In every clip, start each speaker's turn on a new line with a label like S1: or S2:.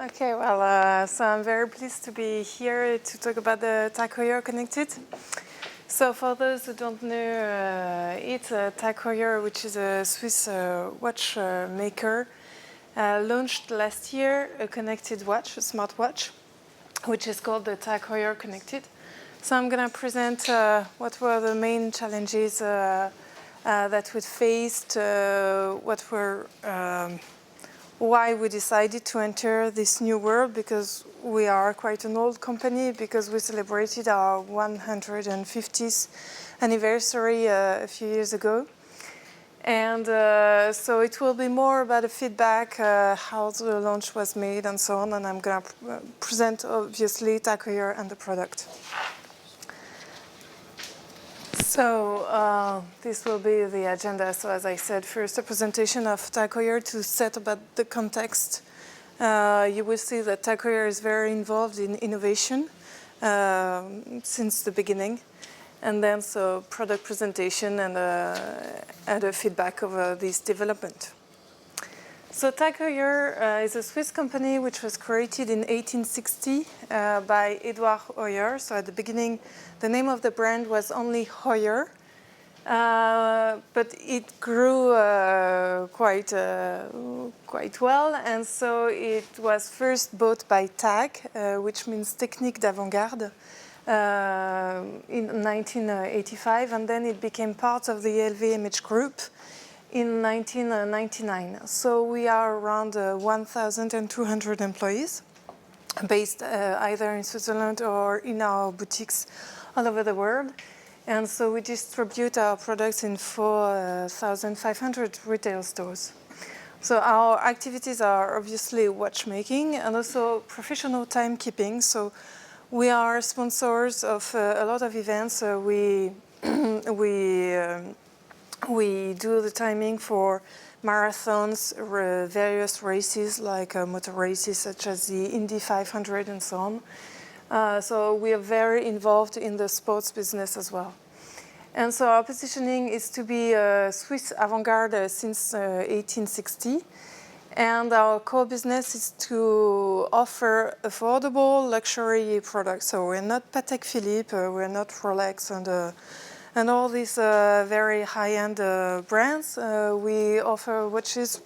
S1: Okay, well, so I'm very pleased to be here to talk about the TAG Heuer Connected. So for those who don't know TAG Heuer, which is a Swiss watch maker, launched last year a connected watch, a smartwatch, which is called the TAG Heuer Connected. So I'm going to present what were the main challenges that we faced, why we decided to enter this new world, because we are quite an old company, because we celebrated our 150th anniversary a few years ago. And so it will be more about the feedback, how the launch was made and so on, and I'm going to present, obviously, TAG Heuer and the product. So this will be the agenda. So as I said, first a presentation of TAG Heuer to set about the context. You will see that TAG Heuer is very involved in innovation since the beginning. And then so product presentation and a feedback of this development. So TAG Heuer is a Swiss company which was created in 1860 by Heuer. So at the beginning, the name of the brand was only Heuer, but it grew quite well, and so it was first bought by TAG, which means Technique d'Avant-Garde, in 1985, and then it became part of the LVMH group in 1999. So we are around 1,200 employees, based either in Switzerland or in our boutiques all over the world. And so we distribute our products in 4,500 retail stores. So our activities are obviously watchmaking and also professional timekeeping. So we are sponsors of a lot of events. We do the timing for marathons, various races like motor races such as the Indy 500 and so on. So we are very involved in the sports business as well. And so our positioning is to be a Swiss avant-garde since 1860. And our core business is to offer affordable luxury products. So we're not Patek Philippe, we're not Rolex and all these very high-end brands. We offer watches.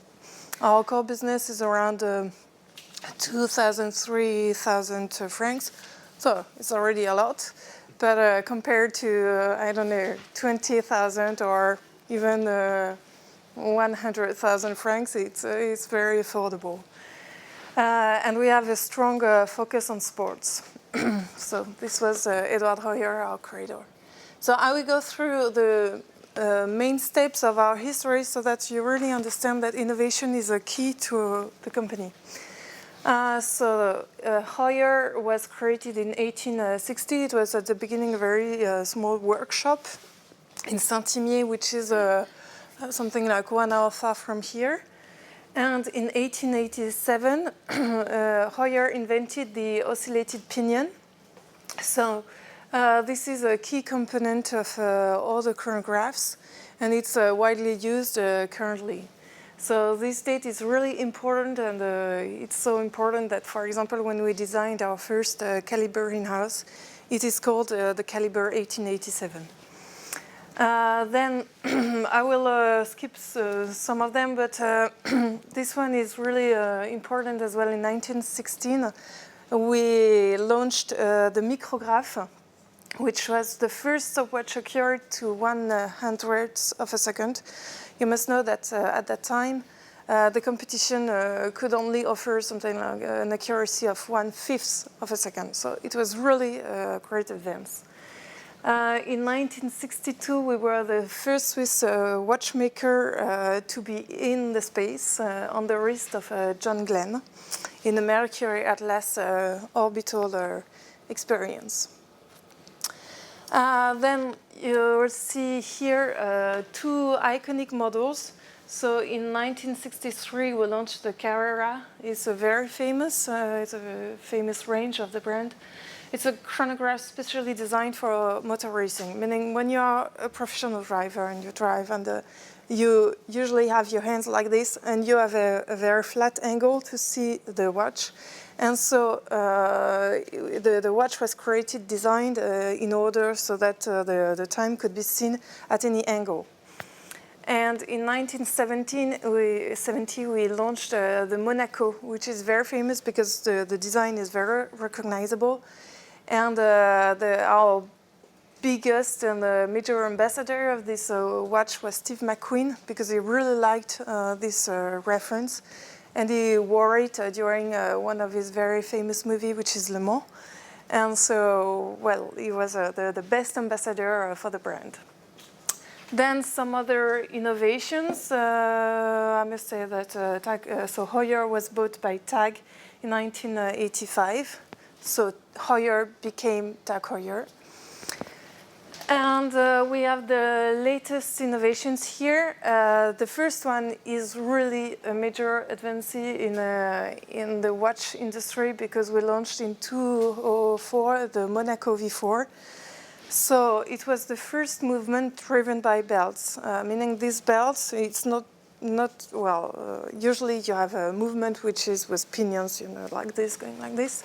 S1: Our core business is around 2,000, 3,000 francs. So it's already a lot. But compared to, I don't know, 20,000 or even 100,000 francs, it's very affordable. And we have a strong focus on sports. So this was Heuer, our creator. So I will go through the main steps of our history so that you really understand that innovation is a key to the company. Heuer was created in 1860. It was at the beginning a very small workshop in Saint-Imier, which is something like 1 hour far from here. And in 1887, Heuer invented the oscillated pinion. So this is a key component of all the chronographs, and it's widely used currently. So this date is really important, and it's so important that, for example, when we designed our first caliber in-house, it is called the caliber 1887. Then I will skip some of them, but this one is really important as well. In 1916, we launched the micrograph, which was the first stopwatch accurate to 1/100th of a second. You must know that at that time, the competition could only offer something like an accuracy of 1/5 of a second. So it was really a great advance. In 1962, we were the first Swiss watchmaker to be in the space on the wrist of John Glenn in the Mercury Atlas orbital experience. Then you will see here two iconic models. So in 1963, we launched the Carrera. It's a very famous, range of the brand. It's a chronograph specially designed for motor racing, meaning when you are a professional driver and you drive, and you usually have your hands like this, and you have a very flat angle to see the watch. And so the watch was created, designed in order so that the time could be seen at any angle. And in 1970, we launched the Monaco, which is very famous because the design is very recognizable. And our biggest and major ambassador of this watch was Steve McQueen, because he really liked this reference. And he wore it during one of his very famous movies, which is Le Mans. And so, well, he was the best ambassador for the brand. Then some other innovations. I must say that so Heuer was bought by TAG in 1985. So Heuer became TAG Heuer. And we have the latest innovations here. The first one is really a major advance in the watch industry, because we launched in 2004 the Monaco V4. So it was the first movement driven by belts, meaning these belts, it's not well, usually you have a movement which is with pinions, you know, like this, going like this.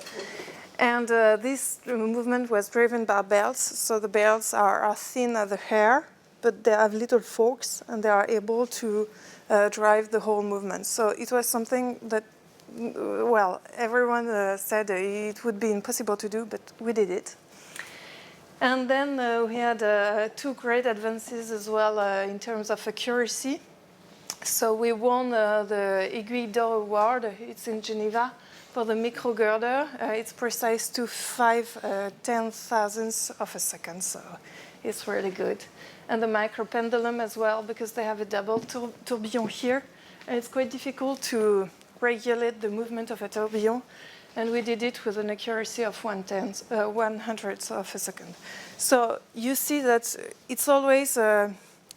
S1: And this movement was driven by belts. So the belts are thin as the hair, but they have little forks, and they are able to drive the whole movement. So it was something that, well, everyone said it would be impossible to do, but we did it. And then we had two great advances as well in terms of accuracy. So we won the Aiguille d'Or Award. It's in Geneva for the micro girder. It's precise to 5/10,000ths of a second, so it's really good. And the micro pendulum as well, because they have a double tourbillon here, and it's quite difficult to regulate the movement of a tourbillon. And we did it with an accuracy of 1/100th of a second. So you see that it's always a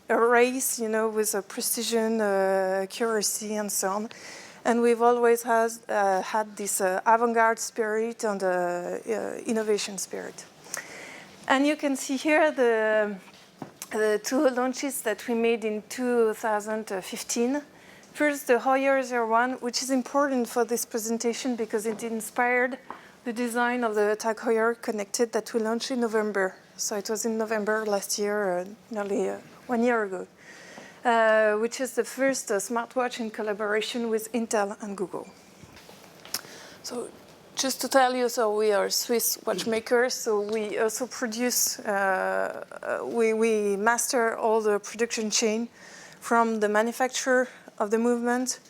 S1: race, you know, with a precision, accuracy, and so on. And we've always had this avant-garde spirit and innovation spirit. And you can see here the two launches that we made in 2015. First, the Heuer 01, which is important for this presentation because it inspired the design of the TAG Heuer Connected that we launched in November. So it was in November last year, nearly 1 year ago, which is the first smartwatch in collaboration with Intel and Google. So just to tell you, so we are Swiss watchmakers, so we also produce, we master all the production chain from the manufacturer of the movement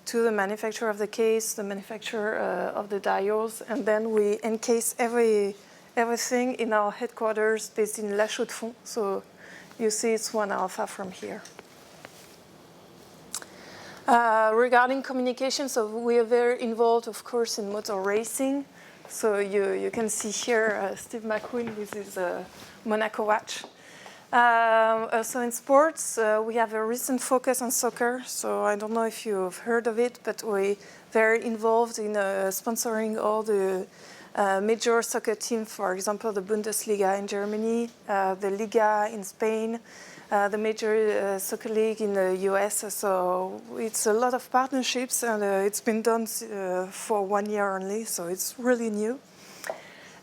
S1: to the manufacturer of the case, the manufacturer of the dials, and then we encase everything in our headquarters based in La Chaux-de-Fonds. So you see it's 1 hour far from here. Regarding communication, so we are very involved, of course, in motor racing. So you can see here Steve McQueen with his Monaco watch. Also in sports, we have a recent focus on soccer. So I don't know if you've heard of it, but we're very involved in sponsoring all the major soccer teams, for example, the Bundesliga in Germany, the Liga in Spain, the major soccer league in the US. So it's a lot of partnerships, and it's been done for 1 year only, so it's really new.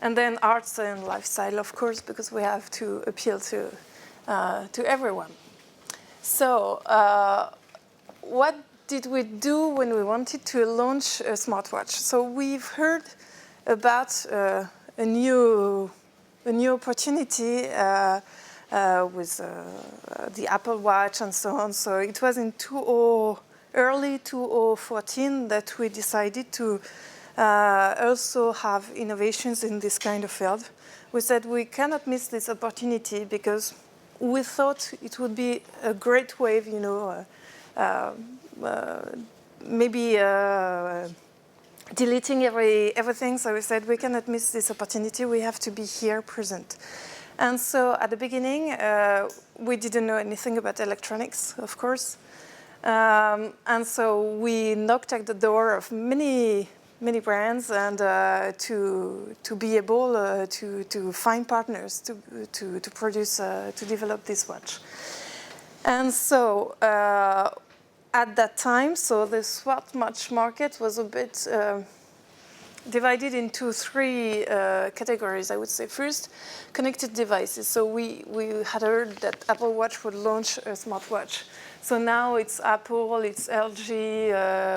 S1: And then arts and lifestyle, of course, because we have to appeal to everyone. So what did we do when we wanted to launch a smartwatch? So we've heard about a new opportunity with the Apple Watch and so on. So it was in early 2014 that we decided to also have innovations in this kind of field. We said we cannot miss this opportunity because we thought it would be a great wave, you know, maybe deleting everything. So we said we cannot miss this opportunity. We have to be here present. And so at the beginning, we didn't know anything about electronics, of course. And so we knocked at the door of many brands and to be able to find partners to produce, to develop this watch. And so at that time, so the smartwatch market was a bit divided into three categories, I would say. First, connected devices. So we had heard that Apple Watch would launch a smartwatch. So now it's Apple, it's LG,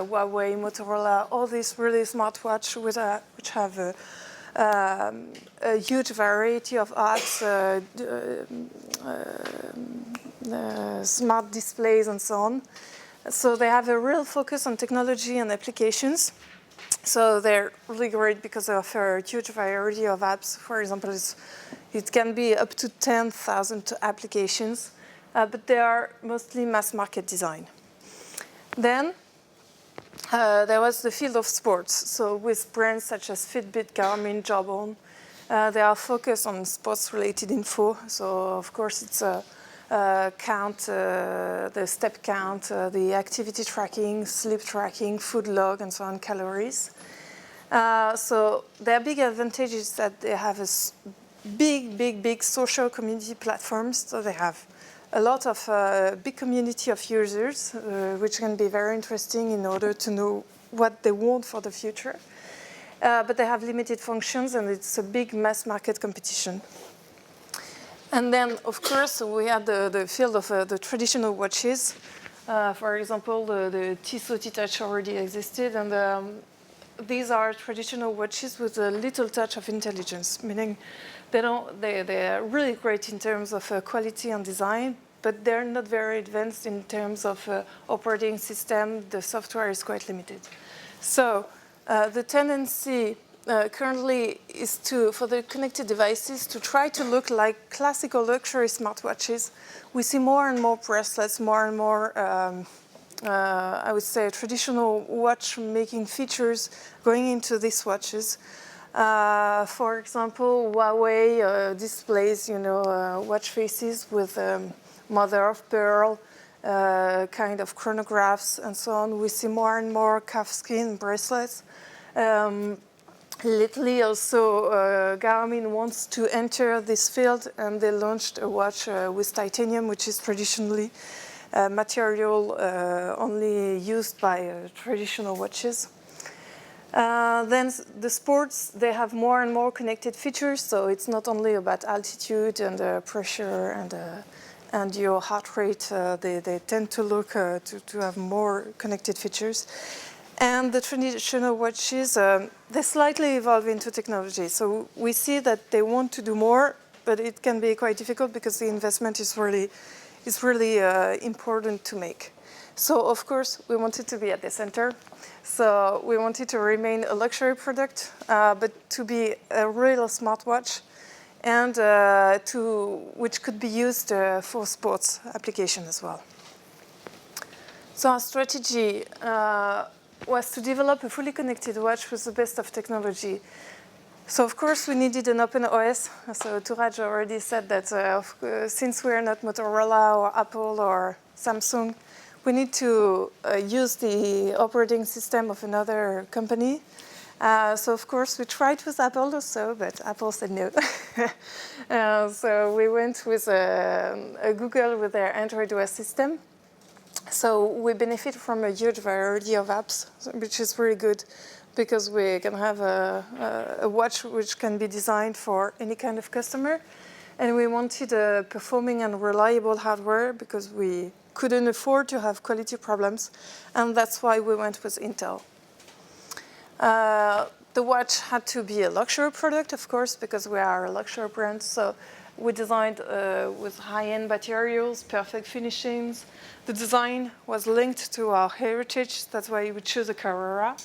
S1: Huawei, Motorola, all these really smartwatches which have a huge variety of apps, smart displays, and so on. So they have a real focus on technology and applications. So they're really great because they offer a huge variety of apps. For example, it can be up to 10,000 applications, but they are mostly mass market design. Then there was the field of sports. So with brands such as Fitbit, Garmin, Jawbone, they are focused on sports-related info. So of course it's count, the step count, the activity tracking, sleep tracking, food log, and so on, calories. So their big advantage is that they have a big social community platforms. So they have a lot of big community of users, which can be very interesting in order to know what they want for the future. But they have limited functions, and it's a big mass market competition. And then, of course, we had the field of the traditional watches. For example, the Tissot T-Touch already existed, and these are traditional watches with a little touch of intelligence, meaning they're really great in terms of quality and design, but they're not very advanced in terms of operating system. The software is quite limited. So the tendency currently is for the connected devices to try to look like classical luxury smartwatches. We see more and more bracelets, more and more, I would say, traditional watch-making features going into these watches. For example, Huawei displays, watch faces with mother of pearl, kind of chronographs, and so on. We see more and more calfskin bracelets. Lately, also, Garmin wants to enter this field, and they launched a watch with titanium, which is traditionally material only used by traditional watches. Then the sports, they have more and more connected features, so it's not only about altitude and pressure and your heart rate. They tend to look to have more connected features. And the traditional watches, they slightly evolve into technology. So we see that they want to do more, but it can be quite difficult because the investment is really important to make. So of course, we wanted to be at the center. So we wanted to remain a luxury product, but to be a real smartwatch, and which could be used for sports application as well. So our strategy was to develop a fully connected watch with the best of technology. So of course we needed an open OS. So Touraj already said that since we're not Motorola or Apple or Samsung, we need to use the operating system of another company. So of course we tried with Apple also, but Apple said no. So we went with Google with their Android OS system. So we benefit from a huge variety of apps, which is really good because we can have a watch which can be designed for any kind of customer. And we wanted a performing and reliable hardware because we couldn't afford to have quality problems. And that's why we went with Intel. The watch had to be a luxury product, of course, because we are a luxury brand. So we designed with high-end materials, perfect finishings. The design was linked to our heritage. That's why we chose a Carrera.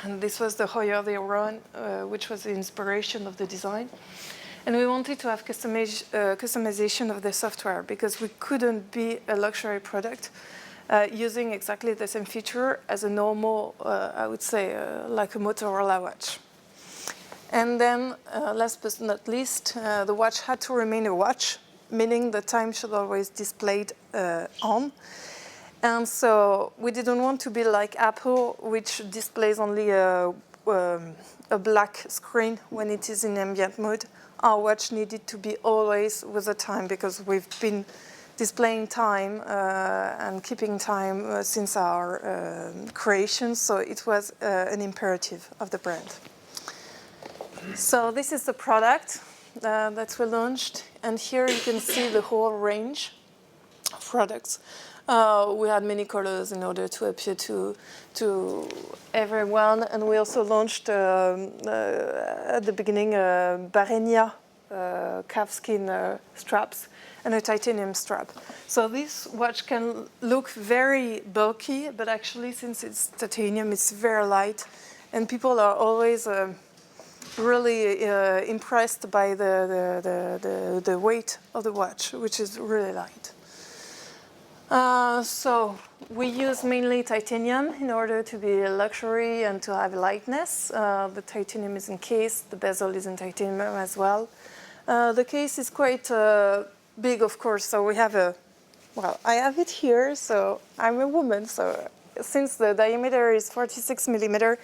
S1: And this was the Heuer which was the inspiration of the design. And we wanted to have customization of the software because we couldn't be a luxury product using exactly the same feature as a normal, I would say, like a Motorola watch. And then, last but not least, the watch had to remain a watch, meaning the time should always displayed on. And so we didn't want to be like Apple, which displays only a black screen when it is in ambient mode. Our watch needed to be always with the time because we've been displaying time and keeping time since our creation, so it was an imperative of the brand. So this is the product that we launched, and here you can see the whole range of products. We had many colors in order to appear to everyone, and we also launched at the beginning Barenia calfskin straps and a titanium strap. So this watch can look very bulky, but actually since it's titanium, it's very light, and people are always really impressed by the weight of the watch, which is really light. So we use mainly titanium in order to be luxury and to have lightness. The titanium is encased, the bezel is in titanium as well. The case is quite big, of course, so we have well, I have it here, so I'm a woman, so since the diameter is 46 millimeter,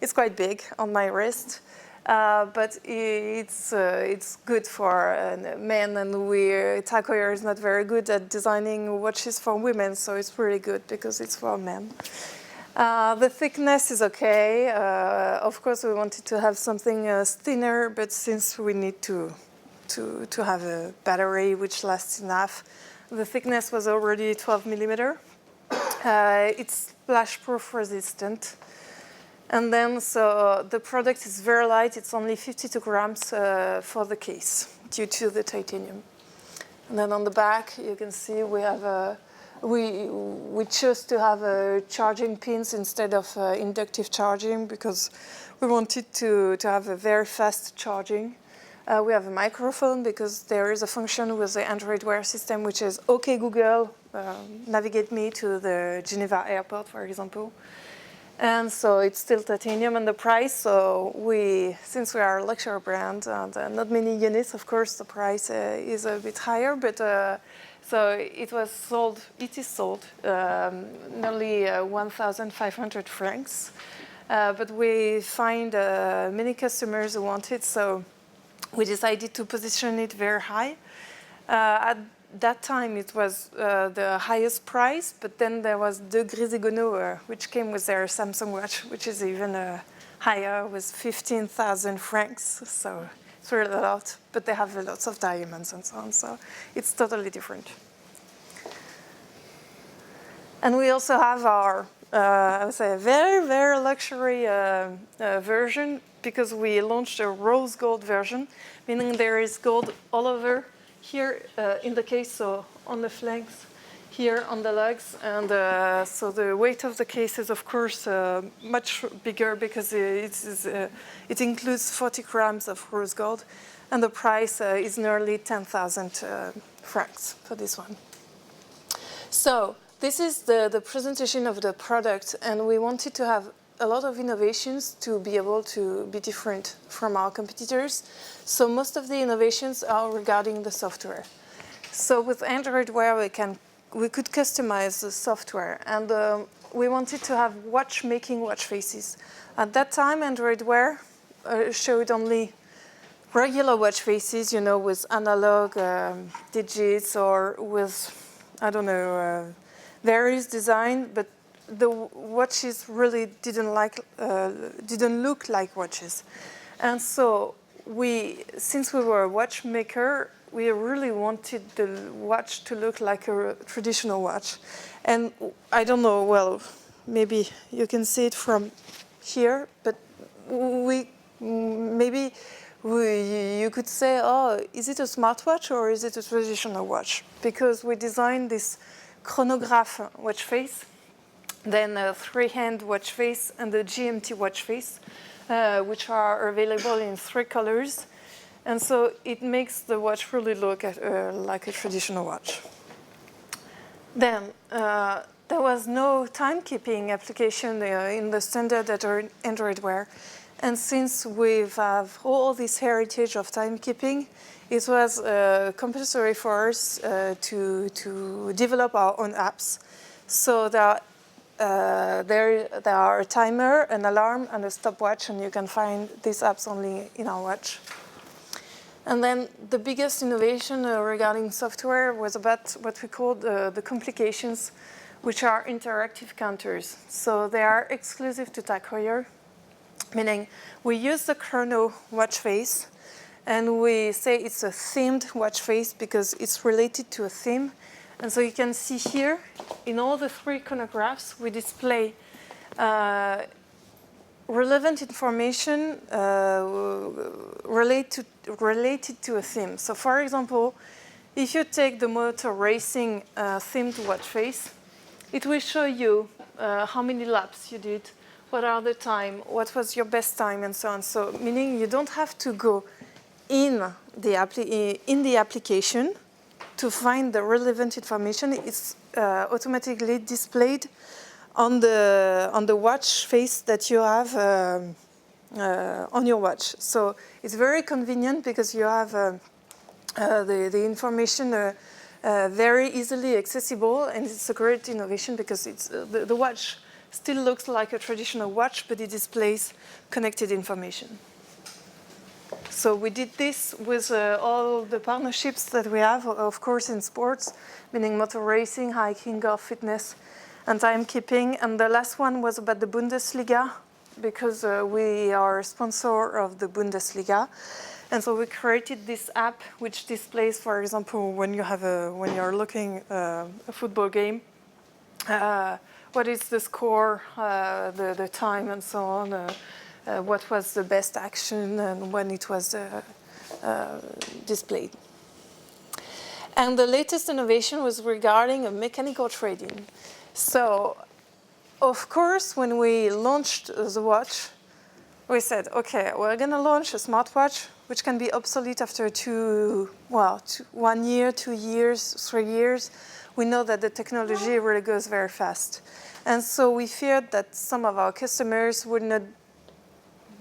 S1: it's quite big on my wrist. But it's good for men, and TAG Heuer is not very good at designing watches for women, so it's really good because it's for men. The thickness is okay. Of course, we wanted to have something thinner, but since we need to have a battery which lasts enough, the thickness was already 12 millimeter. It's splash-proof resistant. And then, so the product is very light. It's only 52 grams for the case due to the titanium. And then on the back, you can see we have we chose to have charging pins instead of inductive charging because we wanted to have a very fast charging. We have a microphone because there is a function with the Android Wear system which is OK Google, navigate me to the Geneva airport, for example. And so it's still titanium, and the price, so since we are a luxury brand and not many units, of course, the price is a bit higher, but so it is sold nearly 1,500 francs. But we find many customers who want it, so we decided to position it very high. At that time, it was the highest price, but then there was the Gris-Egono, which came with their Samsung watch, which is even higher, with 15,000 francs. So it's really a lot, but they have lots of diamonds and so on, so it's totally different. And we also have our, I would say, very, very luxury version, because we launched a rose gold version, meaning there is gold all over here in the case, so on the flanks, here on the legs, and so the weight of the case is, of course, much bigger because it includes 40 grams of rose gold, and the price is nearly 10,000 francs for this one. So this is the presentation of the product, and we wanted to have a lot of innovations to be able to be different from our competitors. So most of the innovations are regarding the software. So with Android Wear, we could customize the software, and we wanted to have watchmaking watch faces. At that time, Android Wear showed only regular watch faces, you know, with analog digits or with, I don't know, various design, but the watches really didn't look like watches. And so since we were a watchmaker, we really wanted the watch to look like a traditional watch. And I don't know, well, maybe you can see it from here, but you could say, oh, is it a smartwatch or is it a traditional watch? Because we designed this chronograph watch face, then a three-hand watch face, and the GMT watch face, which are available in 3 colors. And so it makes the watch really look like a traditional watch. Then there was no timekeeping application in the standard Android Wear. And since we have all this heritage of timekeeping, it was compulsory for us to develop our own apps. So there are a timer, an alarm, and a stopwatch, and you can find these apps only in our watch. And then the biggest innovation regarding software was about what we call the complications, which are interactive counters. So they are exclusive to TAG Heuer, meaning we use the chrono watch face, and we say it's a themed watch face because it's related to a theme. And so you can see here, in all the 3 chronographs, we display relevant information related to a theme. So for example, if you take the motor racing themed watch face, it will show you how many laps you did, what are the time, what was your best time, and so on. So meaning you don't have to go in the application to find the relevant information. It's automatically displayed on the watch face that you have on your watch. So it's very convenient because you have the information very easily accessible, and it's a great innovation because it's the watch still looks like a traditional watch, but it displays connected information. So we did this with all the partnerships that we have, of course, in sports, meaning motor racing, hiking, golf, fitness, and timekeeping. And the last one was about the Bundesliga, because we are a sponsor of the Bundesliga. And so we created this app which displays, for example, when you're looking a football game, what is the score, the time, and so on. What was the best action and when it was displayed. And the latest innovation was regarding a mechanical trading. So, of course, when we launched the watch, we said, okay, we're going to launch a smartwatch which can be obsolete after 1 year, 2 years, 3 years. We know that the technology really goes very fast. And so we feared that some of our customers would not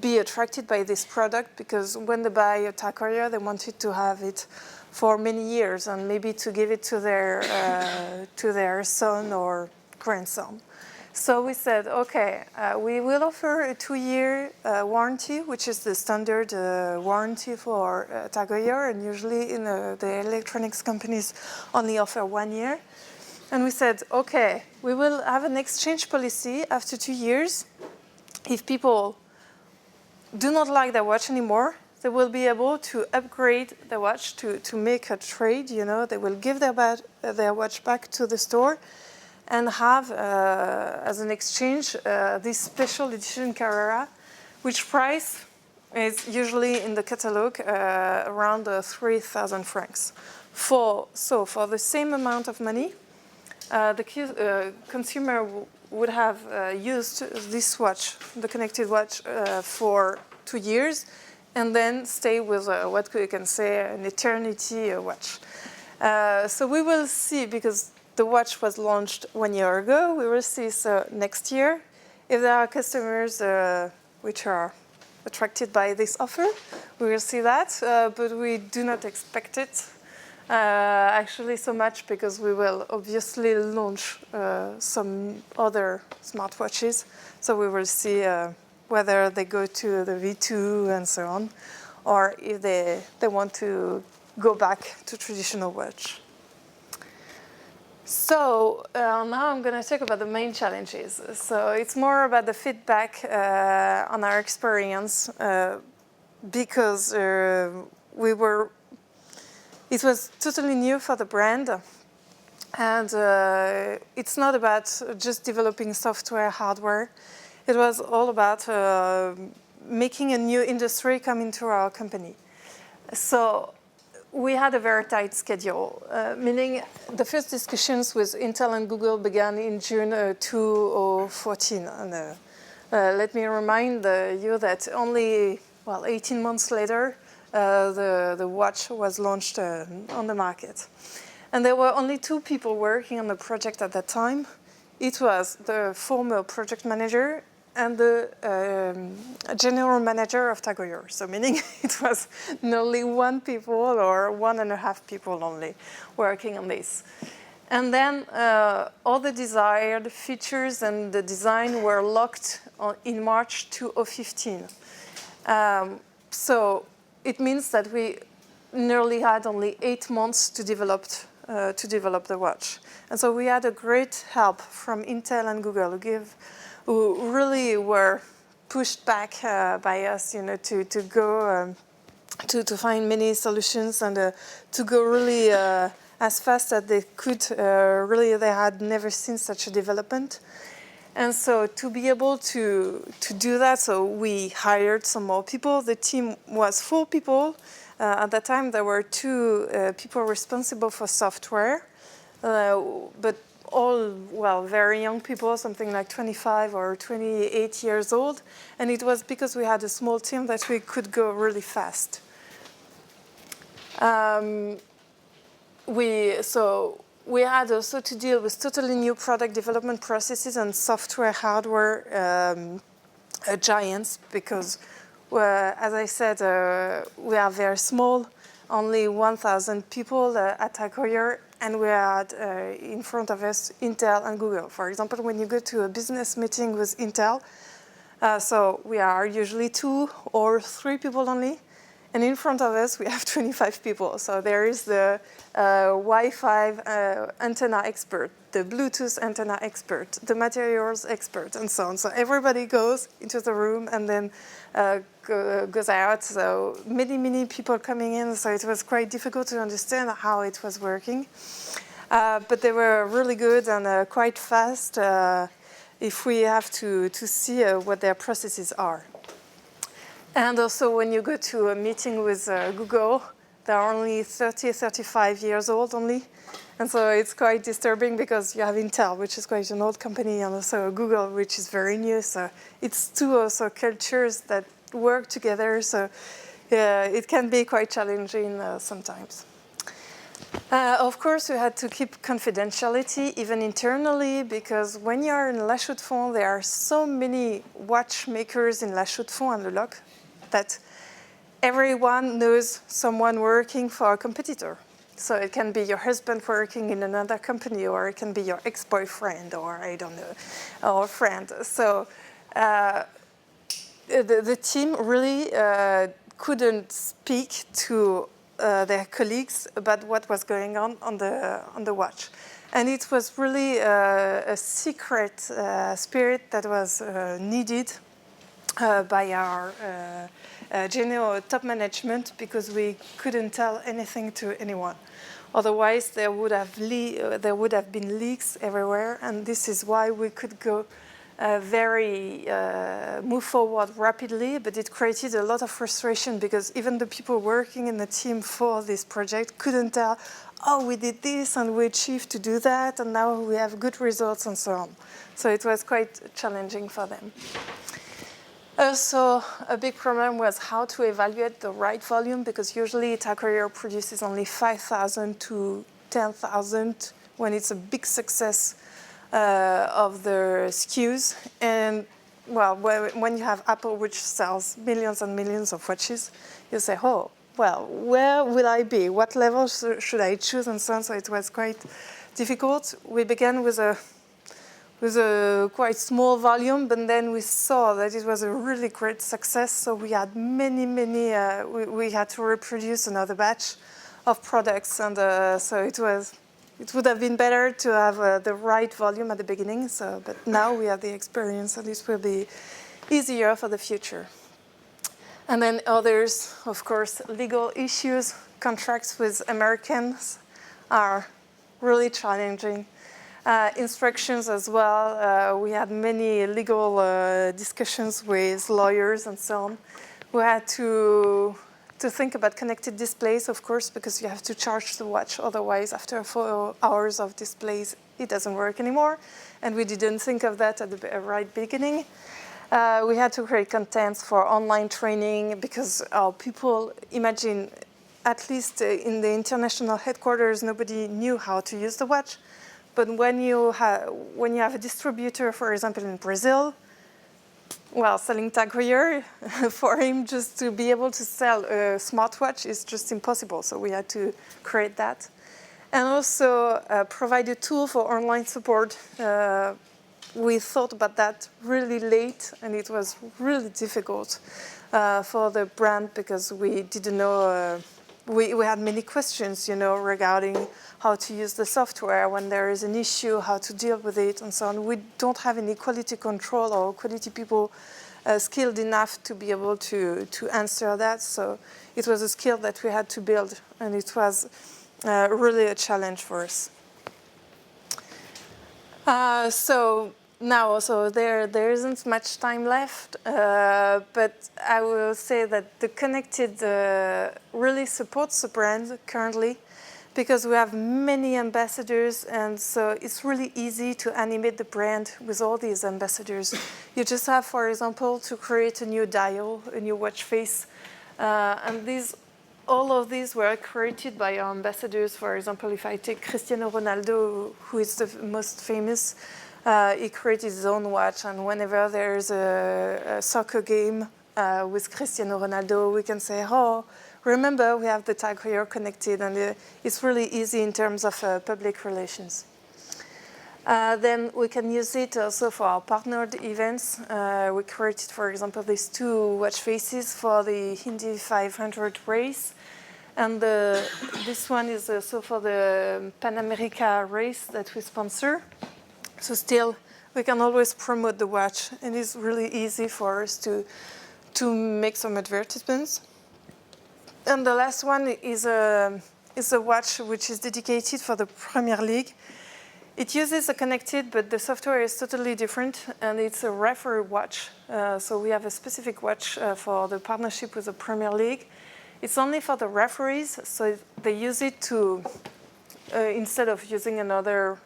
S1: be attracted by this product because when they buy a TAG Heuer, they wanted to have it for many years and maybe to give it to their son or grandson. So we said, okay, we will offer a 2-year warranty, which is the standard warranty for TAG Heuer, and usually in the electronics companies only offer 1 year. And we said, okay, we will have an exchange policy after 2 years. If people do not like their watch anymore, they will be able to upgrade their watch to make a trade. You know, they will give their watch back to the store and have, as an exchange, this special edition Carrera, which price is usually in the catalog around 3,000 francs. For the same amount of money, the consumer would have used this watch, the connected watch, for 2 years, and then stay with what we can say an eternity watch. So we will see, because the watch was launched 1 year ago, we will see next year if there are customers which are attracted by this offer. We will see that, but we do not expect it. Actually so much, because we will obviously launch some other smartwatches. So we will see whether they go to the V2 and so on, or if they want to go back to traditional watch. So now I'm going to talk about the main challenges. So it's more about the feedback on our experience, because it was totally new for the brand, and it's not about just developing software, hardware. It was all about making a new industry come into our company. So we had a very tight schedule, meaning the first discussions with Intel and Google began in June 2014. And let me remind you that only 18 months later, the watch was launched on the market. And there were only 2 people working on the project at that time. It was the former project manager and the general manager of TAG Heuer. So meaning it was nearly 1 people or 1.5 people only working on this. And then all the desired features and the design were locked in March 2015. So it means that we nearly had only 8 months to develop the watch. And so we had a great help from Intel and Google who really were pushed back by us, to go to find many solutions and to go really as fast as they could. Really, they had never seen such a development. And so to be able to do that, so we hired some more people. The team was 4 people. At that time, there were 2 people responsible for software, but all, well, very young people, something like 25 or 28 years old. And it was because we had a small team that we could go really fast. We had also to deal with totally new product development processes and software, hardware giants, because, as I said, we are very small, only 1,000 people at TAG Heuer, and we had in front of us Intel and Google. For example, when you go to a business meeting with Intel, so we are usually 2 or 3 people only. And in front of us, we have 25 people. So there is the Wi-Fi antenna expert, the Bluetooth antenna expert, the materials expert, and so on. So everybody goes into the room and then goes out. So many people coming in. So it was quite difficult to understand how it was working. But they were really good and quite fast if we have to see what their processes are. And also, when you go to a meeting with Google, they're only 30, 35 years old only. And so it's quite disturbing because you have Intel, which is quite an old company, and also Google, which is very new. So it's 2 also cultures that work together. So it can be quite challenging sometimes. Of course, we had to keep confidentiality, even internally, because when you are in La Chaux-de-Fonds, there are so many watchmakers in La Chaux-de-Fonds and Le Loc that everyone knows someone working for a competitor. So it can be your husband working in another company, or it can be your ex-boyfriend, or I don't know, or a friend. So the team really couldn't speak to their colleagues about what was going on the watch. And it was really a secret spirit that was needed by our general top management, because we couldn't tell anything to anyone. Otherwise, there would have been leaks everywhere, and this is why we could go move forward rapidly, but it created a lot of frustration because even the people working in the team for this project couldn't tell, oh, we did this and we achieved to do that, and now we have good results and so on. So it was quite challenging for them. Also, a big problem was how to evaluate the right volume, because usually TAG Heuer produces only 5,000 to 10,000 when it's a big success of the SKUs. And well, when you have Apple, which sells millions and millions of watches, you say, oh, well, where will I be? What level should I choose, and so on. So it was quite difficult. We began with a quite small volume, but then we saw that it was a really great success. So we had many, we had to reproduce another batch of products. And so it would have been better to have the right volume at the beginning. So, but now we have the experience, and this will be easier for the future. And then others, of course, legal issues. Contracts with Americans are really challenging. Instructions as well. We had many legal discussions with lawyers and so on. We had to think about connected displays, of course, because you have to charge the watch. Otherwise, after 4 hours of displays, it doesn't work anymore. And we didn't think of that at the right beginning. We had to create contents for online training because people, imagine, at least in the international headquarters, nobody knew how to use the watch. But when you have a distributor, for example, in Brazil, well, selling TAG Heuer, for him just to be able to sell a smartwatch is just impossible. So we had to create that. And also provide a tool for online support. We thought about that really late, and it was really difficult for the brand because we didn't know we had many questions, regarding how to use the software when there is an issue, how to deal with it, and so on. We don't have any quality control or quality people skilled enough to be able to answer that. So it was a skill that we had to build, and it was really a challenge for us. So now, there isn't much time left, but I will say that the Connected really supports the brand currently, because we have many ambassadors, and so it's really easy to animate the brand with all these ambassadors. You just have, for example, to create a new dial, a new watch face, and all of these were created by our ambassadors. For example, if I take Cristiano Ronaldo, who is the most famous, he created his own watch, and whenever there's a soccer game with Cristiano Ronaldo, we can say, oh, remember, we have the TAG Heuer Connected, and it's really easy in terms of public relations. Then we can use it also for our partnered events. We created, for example, these 2 watch faces for the Indy 500 race. And this one is also for the Pan America race that we sponsor. So still, we can always promote the watch, and it's really easy for us to make some advertisements. And the last one is a watch which is dedicated for the Premier League. It uses a Connected, but the software is totally different, and it's a referee watch. So we have a specific watch for the partnership with the Premier League. It's only for the referees, so they use it to, instead of using another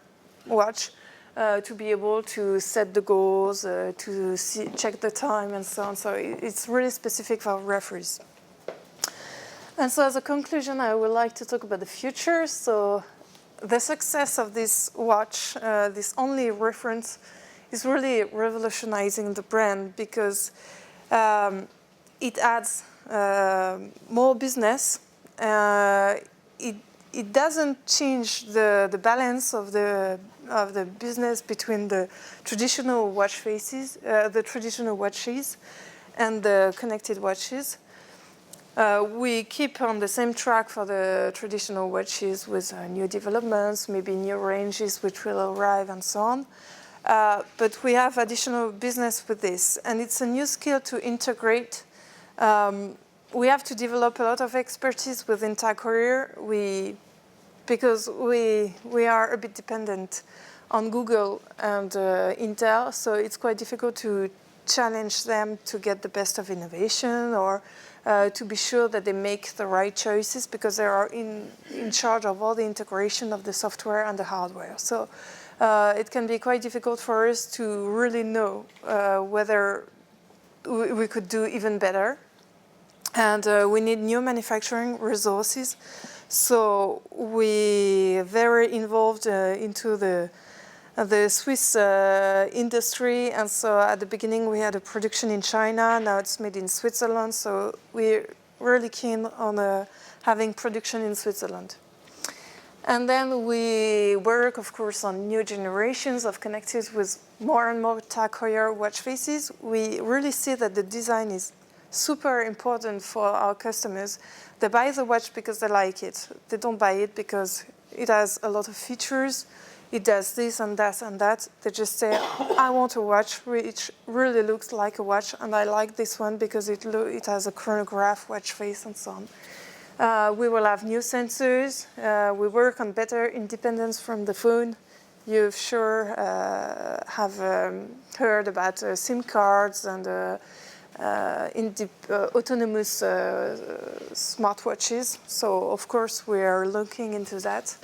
S1: watch, to be able to set the goals, to check the time, and so on. So it's really specific for referees. And so as a conclusion, I would like to talk about the future. So the success of this watch, this only reference, is really revolutionizing the brand, because it adds more business. It doesn't change the balance of the business between the traditional watch faces, the traditional watches, and the Connected watches. We keep on the same track for the traditional watches with new developments, maybe new ranges which will arrive, and so on. But we have additional business with this, and it's a new skill to integrate. We have to develop a lot of expertise within TAG Heuer, because we are a bit dependent on Google and Intel, so it's quite difficult to challenge them to get the best of innovation, or to be sure that they make the right choices, because they are in charge of all the integration of the software and the hardware. So it can be quite difficult for us to really know whether we could do even better. And we need new manufacturing resources. So we are very involved into the Swiss industry, and so at the beginning we had a production in China, now it's made in Switzerland, so we're really keen on having production in Switzerland. And then we work, of course, on new generations of Connected with more and more TAG Heuer watch faces. We really see that the design is super important for our customers. They buy the watch because they like it. They don't buy it because it has a lot of features. It does this and that and that. They just say, I want a watch which really looks like a watch, and I like this one because it has a chronograph, watch face, and so on. We will have new sensors. We work on better independence from the phone. You've sure have heard about SIM cards and autonomous smartwatches. So, of course, we are looking into that.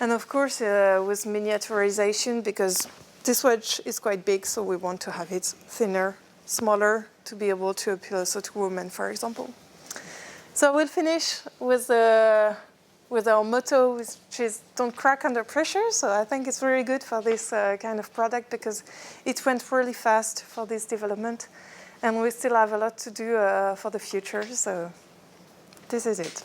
S1: And of course, with miniaturization, because this watch is quite big, so we want to have it thinner, smaller, to be able to appeal also to women, for example. So we'll finish with our motto, which is "Don't crack under pressure." So I think it's really good for this kind of product, because it went really fast for this development, and we still have a lot to do for the future. So this is it.